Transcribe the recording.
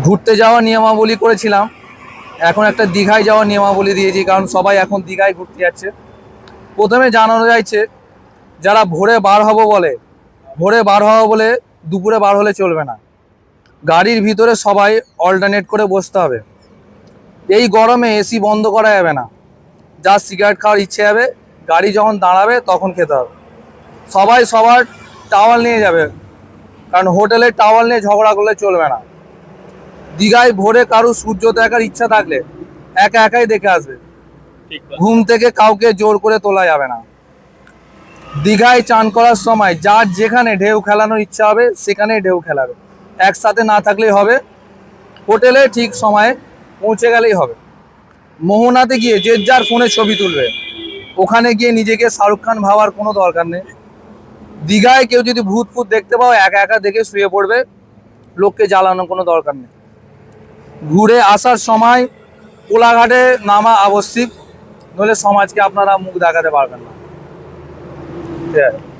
ঘুরতে যাওয়া নিয়মাবলী করেছিলাম, এখন একটা দীঘায় যাওয়ার নিয়মাবলী দিয়েছি, কারণ সবাই এখন দীঘায় ঘুরতে যাচ্ছে। প্রথমে জানানো যাচ্ছে যারা ভোরে বার হবো বলে দুপুরে বার হলে চলবে না। গাড়ির ভিতরে সবাই অল্টারনেট করে বসতে হবে। এই গরমে এসি বন্ধ করা যাবে না। যার সিগারেট খাওয়ার ইচ্ছে হবে গাড়ি যখন দাঁড়াবে তখন খেতে হবে। সবাই সবার টাওয়াল নিয়ে যাবে, কারণ হোটেলে টাওয়াল নিয়ে ঝগড়া করলে চলবে না। দীঘায় ভোরে কারো সূর্য দেখার ইচ্ছা থাকলে একা একাই দেখে আসবে, ঘুম থেকে কাউকে জোর করে তোলা যাবে না। দীঘায় চান করার সময় যার যেখানে ঢেউ খেলানোর ইচ্ছা হবে সেখানেই ঢেউ খেলাবে, একসাথে না থাকলেই হবে। হোটেলে ঠিক সময়ে পৌঁছে গেলেই হবে। মোহনাতে গিয়ে যে যার ফোনে ছবি তুলবে, ওখানে গিয়ে নিজেকে শাহরুখ খান ভাবার কোনো দরকার নেই। দীঘায় কেউ যদি ভূত ফুত দেখতে পাও একা একা দেখে শুয়ে পড়বে, লোককে জ্বালানোর কোনো দরকার নেই। ঘুরে আসার সময় কোলাঘাটে নামা আবশ্যিক, নইলে সমাজকে আপনারা মুখ দেখাতে পারবেন না।